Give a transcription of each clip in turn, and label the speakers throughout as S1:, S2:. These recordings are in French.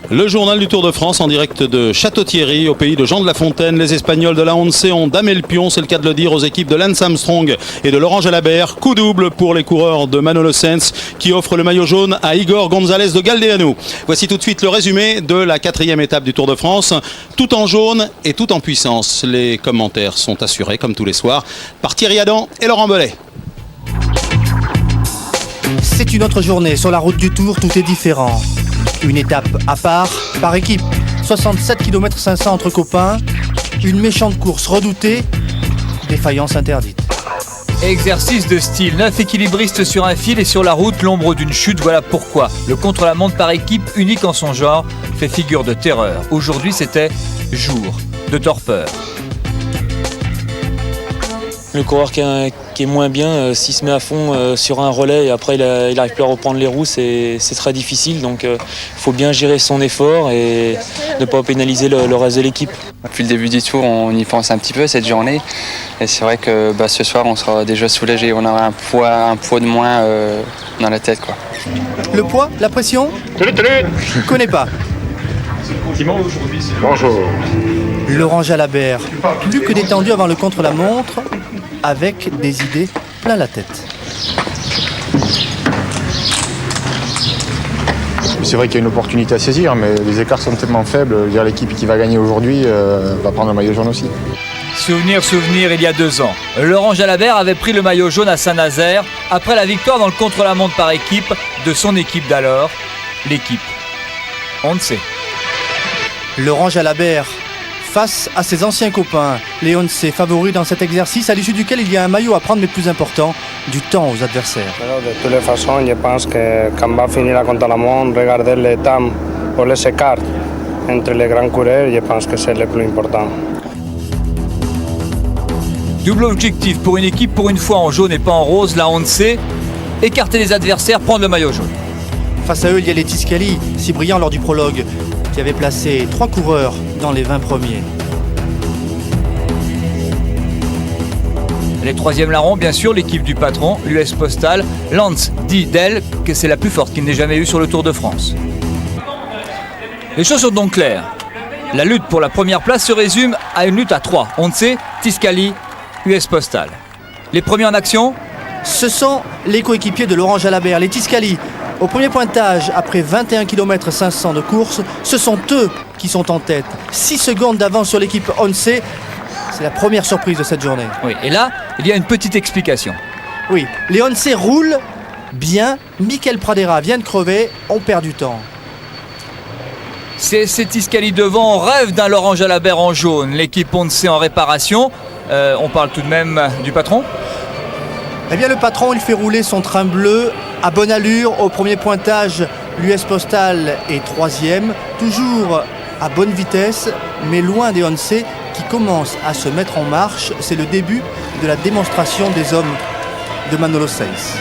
S1: Le journal du Tour de France en direct de Château-Thierry, au pays de Jean de La Fontaine. Les Espagnols de la Once ont damé le pion, c'est le cas de le dire, aux équipes de Lance Armstrong et de Laurent Jalabert. Coup double pour les coureurs de Manolo Sanz qui offrent le maillot jaune à Igor González de Galdeano. Voici tout de suite le résumé de la 4e étape du Tour de France. Tout en jaune et tout en puissance. Les commentaires sont assurés, comme tous les soirs, par Thierry Adam et Laurent Belay.
S2: C'est une autre journée. Sur la route du Tour, tout est différent. Une étape à part, par équipe. 67 km 500 entre copains. Une méchante course redoutée. Défaillance interdite.
S3: Exercice de style, 9 équilibristes sur un fil et sur la route, l'ombre d'une chute, voilà pourquoi. Le contre-la-montre par équipe, unique en son genre, fait figure de terreur. Aujourd'hui, c'était jour de torpeur.
S4: Le coureur qui est moins bien, s'il se met à fond sur un relais et après il n'arrive plus à reprendre les roues, c'est très difficile. Donc il faut bien gérer son effort et ne pas pénaliser le reste de l'équipe.
S5: Depuis le début du tour, on y pense un petit peu cette journée. Et c'est vrai que ce soir, on sera déjà soulagé. On aura un poids de moins dans la tête, quoi.
S2: Le poids, la pression ? Je ne connais pas.
S6: Bonjour.
S2: Laurent Jalabert, plus que détendu avant le contre-la-montre, avec des idées plein la tête.
S6: C'est vrai qu'il y a une opportunité à saisir, mais les écarts sont tellement faibles. L'équipe qui va gagner aujourd'hui va prendre le maillot jaune aussi.
S3: Souvenir, il y a 2 ans. Laurent Jalabert avait pris le maillot jaune à Saint-Nazaire après la victoire dans le contre-la-montre par équipe de son équipe d'alors, l'équipe. On ne sait.
S2: Laurent Jalabert, face à ses anciens copains, les Once favoris dans cet exercice à l'issue duquel il y a un maillot à prendre, mais plus important, du temps aux adversaires.
S7: De toutes les façons, je pense que quand on va finir la contre-la-montre, regarder les temps ou les écarts entre les grands coureurs, je pense que c'est le plus important.
S3: Double objectif pour une équipe, pour une fois en jaune et pas en rose, la Once, écarter les adversaires, prendre le maillot jaune.
S2: Face à eux, il y a les Tiscali, si brillant lors du prologue, qui avait placé 3 coureurs dans les 20 premiers.
S3: Les 3e larrons, bien sûr, l'équipe du patron, l'US Postal. Lance dit d'elle que c'est la plus forte qu'il n'ait jamais eue sur le Tour de France. Les choses sont donc claires. La lutte pour la première place se résume à une lutte à 3. Once, Tiscali, US Postal. Les premiers en action ?
S2: Ce sont les coéquipiers de Laurent Jalabert, les Tiscali. Au premier pointage, après 21 km 500 de course, ce sont eux qui sont en tête. 6 secondes d'avance sur l'équipe Once. C'est la première surprise de cette journée.
S3: Oui, et là, il y a une petite explication.
S2: Oui, les Once roulent bien. Mikel Pradera vient de crever, on perd du temps.
S3: CSC Tiscali devant, on rêve d'un Laurent Jalabert en jaune. L'équipe Once en réparation. On parle tout de même du patron ?
S2: Eh bien, le patron, il fait rouler son train bleu à bonne allure. Au premier pointage, l'US Postal est 3e, toujours à bonne vitesse, mais loin des Once qui commencent à se mettre en marche. C'est le début de la démonstration des hommes de Manolo Sanz.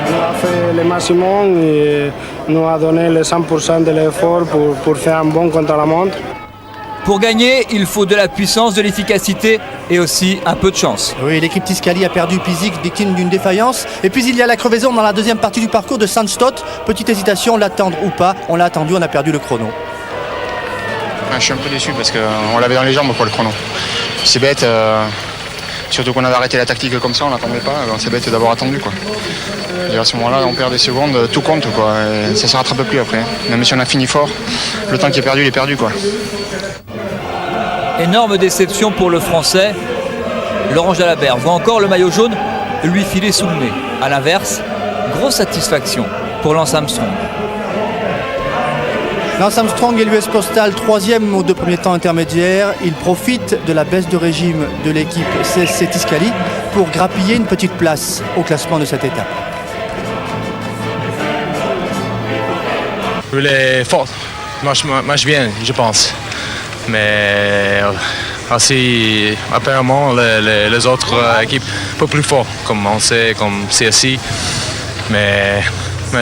S7: On a fait le maximum et nous a donné le 100% de l'effort pour faire un bon contre-la-montre.
S3: Pour gagner, il faut de la puissance, de l'efficacité et aussi un peu de chance.
S2: Oui, l'équipe Tiscali a perdu Pizik, victime d'une défaillance. Et puis il y a la crevaison dans la deuxième partie du parcours de Sandstott. Petite hésitation, l'attendre ou pas. On l'a attendu, on a perdu le chrono.
S6: Je suis un peu déçu parce qu'on l'avait dans les jambes pour le chrono. C'est bête, surtout qu'on avait arrêté la tactique comme ça, on l'attendait pas. C'est bête d'avoir attendu, quoi. Et à ce moment-là, on perd des secondes, tout compte, quoi. Et ça se rattrape plus après. Même si on a fini fort, le temps qui est perdu, il est perdu, quoi.
S3: Énorme déception pour le Français. Laurent Jalabert voit encore le maillot jaune lui filer sous le nez. A l'inverse, grosse satisfaction pour Lance Armstrong.
S2: Lance Armstrong et l'US Postal, 3e aux 2 premiers temps intermédiaires. Ils profitent de la baisse de régime de l'équipe CSC Tiscali pour grappiller une petite place au classement de cette étape.
S8: Il est fort, marche bien, je pense. Mais aussi, apparemment, les autres équipes un peu plus fortes, comme on sait, comme CSI. Mais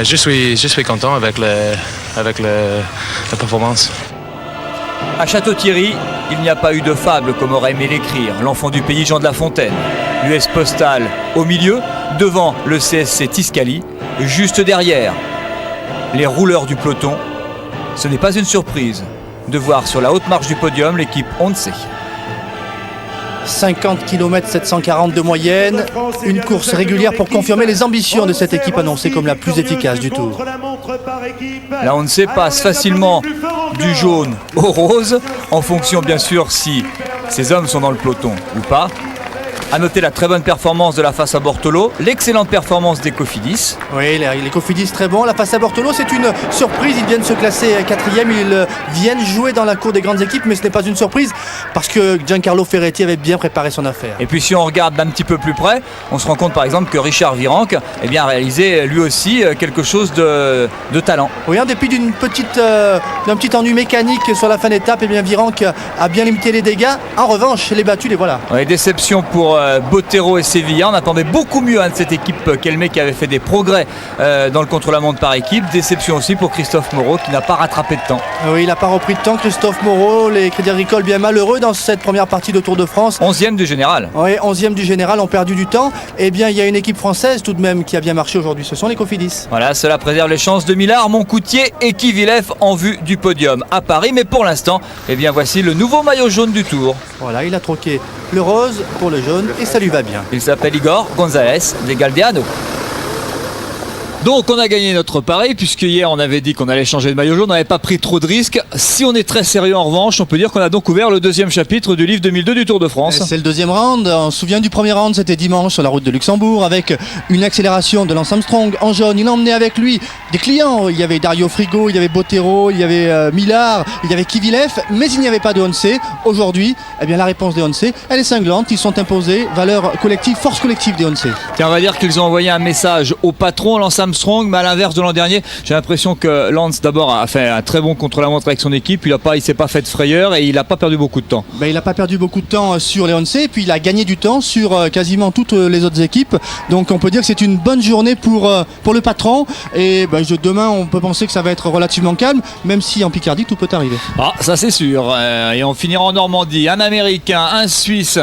S8: je suis content avec la performance.
S3: À Château-Thierry, il n'y a pas eu de fable comme aurait aimé l'écrire l'enfant du pays Jean de La Fontaine. L'US Postal au milieu, devant le CSC Tiscali, juste derrière. les rouleurs du peloton. Ce n'est pas une surprise de voir sur la haute marche du podium l'équipe Once.
S2: 50 km 740 de moyenne, une course régulière pour confirmer les ambitions de cette équipe annoncée comme la plus efficace du Tour.
S3: La Once passe facilement du jaune au rose, en fonction bien sûr si ces hommes sont dans le peloton ou pas. A noter la très bonne performance de la Fassa Bortolo, l'excellente performance des Cofidis.
S2: Oui, les Cofidis très bons. La Fassa Bortolo, c'est une surprise. Ils viennent se classer 4e. Ils viennent jouer dans la cour des grandes équipes, mais ce n'est pas une surprise parce que Giancarlo Ferretti avait bien préparé son affaire.
S3: Et puis si on regarde d'un petit peu plus près, on se rend compte par exemple que Richard Virenque a réalisé lui aussi quelque chose de talent.
S2: Oui, en dépit d'un petit ennui mécanique sur la fin d'étape, Virenque a bien limité les dégâts. En revanche, les battus, les voilà.
S3: Ouais, déception pour Botero et Sevilla. On attendait beaucoup mieux de cette équipe Kelme qui avait fait des progrès dans le contre-la-montre par équipe. Déception aussi pour Christophe Moreau qui n'a pas rattrapé de temps.
S2: Oui, il n'a pas repris de temps. Christophe Moreau, les Crédits Agricoles bien malheureux dans cette première partie de Tour de France.
S3: 11e du général.
S2: Oui, 11e du général, ont perdu du temps. Eh bien, il y a une équipe française tout de même qui a bien marché aujourd'hui. Ce sont les Cofidis.
S3: Voilà, cela préserve les chances de Millard, Moncoutier et Kivilev en vue du podium à Paris. Mais pour l'instant, voici le nouveau maillot jaune du Tour.
S2: Voilà, il a troqué le rose pour le jaune et ça lui va bien.
S3: Il s'appelle Igor González de Galdeano. Donc on a gagné notre pari puisque hier on avait dit qu'on allait changer de maillot jaune, on n'avait pas pris trop de risques. Si on est très sérieux en revanche, on peut dire qu'on a donc ouvert le deuxième chapitre du livre 2002 du Tour de France.
S2: C'est le deuxième round, on se souvient du premier round, c'était dimanche sur la route de Luxembourg avec une accélération de Lance Armstrong en jaune. Il emmenait avec lui des clients, il y avait Dario Frigo, il y avait Botero, il y avait Millard, il y avait Kivilev, mais il n'y avait pas de Once. Aujourd'hui, la réponse des Once, elle est cinglante, ils sont imposés, valeur collective, force collective des Once.
S3: Tiens, on va dire qu'ils ont envoyé un message au patron, Lance Armstrong, mais à l'inverse de l'an dernier, j'ai l'impression que Lance d'abord a fait un très bon contre-la-montre avec son équipe, il s'est pas fait de frayeur et il n'a pas perdu beaucoup de temps.
S2: Il n'a pas perdu beaucoup de temps sur les Once et puis il a gagné du temps sur quasiment toutes les autres équipes. Donc on peut dire que c'est une bonne journée pour le patron et demain on peut penser que ça va être relativement calme, même si en Picardie tout peut arriver.
S3: Ah, ça c'est sûr. Et on finira en Normandie, un Américain, un Suisse,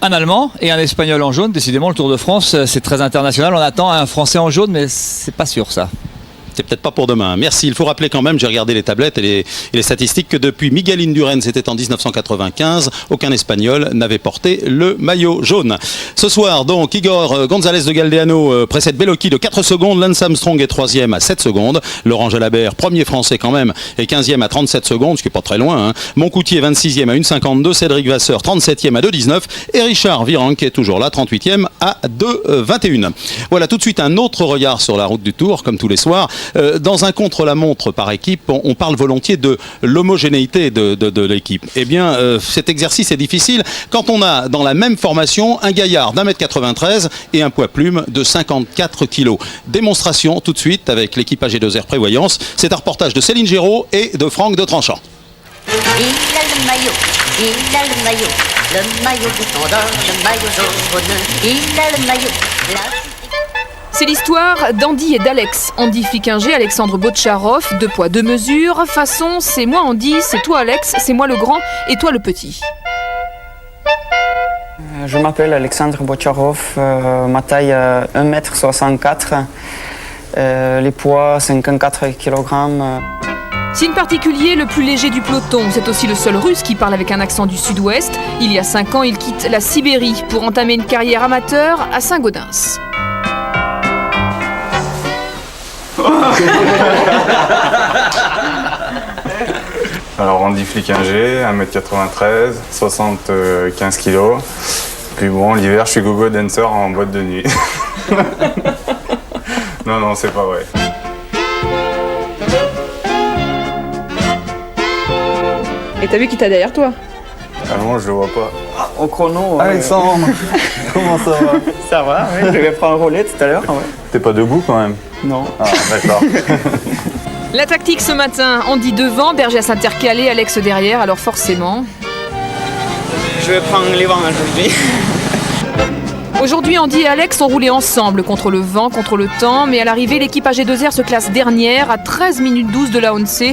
S3: un Allemand et un Espagnol en jaune. Décidément, le Tour de France, c'est très international. On attend un Français en jaune, mais c'est pas sûr ça.
S1: C'est peut-être pas pour demain. Merci. Il faut rappeler quand même, j'ai regardé les tablettes et les statistiques, que depuis Miguel Indurain, c'était en 1995, aucun Espagnol n'avait porté le maillot jaune. Ce soir, donc, Igor González de Galdeano précède Bellocchi de 4 secondes. Lance Armstrong est 3e à 7 secondes. Laurent Jalabert, premier français quand même, est 15e à 37 secondes, ce qui n'est pas très loin. Moncoutier, 26e à 1,52. Cédric Vasseur, 37e à 2,19. Et Richard Virenque est toujours là, 38e à 2,21. Voilà, tout de suite un autre regard sur la route du Tour, comme tous les soirs. Dans un contre-la-montre par équipe, on parle volontiers de l'homogénéité de l'équipe. Cet exercice est difficile quand on a dans la même formation un gaillard d'1m93 et un poids plume de 54 kg. Démonstration tout de suite avec l'équipe AG2R Prévoyance. C'est un reportage de Céline Géraud et de Franck de Tranchant.
S9: Il a le maillot bouton d'or, le maillot jaune, il a le maillot.
S10: C'est l'histoire d'Andy et d'Alex. Andy Fliquinger, Alexandre Botcharov, 2 poids 2 mesures. Façon, c'est moi Andy, c'est toi Alex, c'est moi le grand et toi le petit.
S11: Je m'appelle Alexandre Botcharov, ma taille 1m64, les poids 54 kg.
S10: Signe particulier, le plus léger du peloton. C'est aussi le seul russe qui parle avec un accent du sud-ouest. Il y a 5 ans, il quitte la Sibérie pour entamer une carrière amateur à Saint-Gaudens.
S12: Alors Andy Fliquinger, 1m93, 75 kg. Puis bon, l'hiver, je suis gogo dancer en boîte de nuit. Non, c'est pas vrai.
S10: Et t'as vu qui t'a derrière toi?
S12: Ah non, je le vois pas.
S11: Au chrono.
S12: Alexandre, comment ça va?
S11: Ça va, oui. Je vais prendre un relais tout à l'heure. Ouais.
S12: T'es pas debout quand même?
S11: Non.
S12: Ah, d'accord.
S10: La tactique ce matin, Andy devant, Bergès intercalé, Alex derrière, alors forcément...
S11: Je vais prendre les vents aujourd'hui.
S10: Aujourd'hui, Andy et Alex ont roulé ensemble contre le vent, contre le temps, mais à l'arrivée, l'équipe AG2R se classe dernière à 13 minutes 12 de la Once.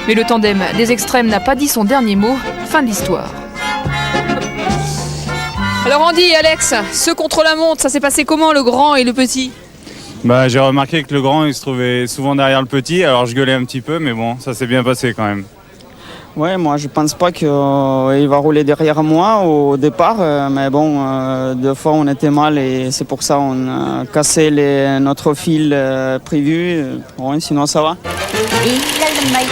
S10: Mais le tandem des extrêmes n'a pas dit son dernier mot. Fin de l'histoire. Alors Andy et Alex, ce contre-la-montre, ça s'est passé comment, le grand et le petit?
S12: J'ai remarqué que le grand il se trouvait souvent derrière le petit, alors je gueulais un petit peu, mais bon, ça s'est bien passé quand même.
S11: Ouais, moi je pense pas qu'il va rouler derrière moi au départ, mais bon, deux fois on était mal et c'est pour ça on a cassé notre fil prévu. Bon, sinon ça va.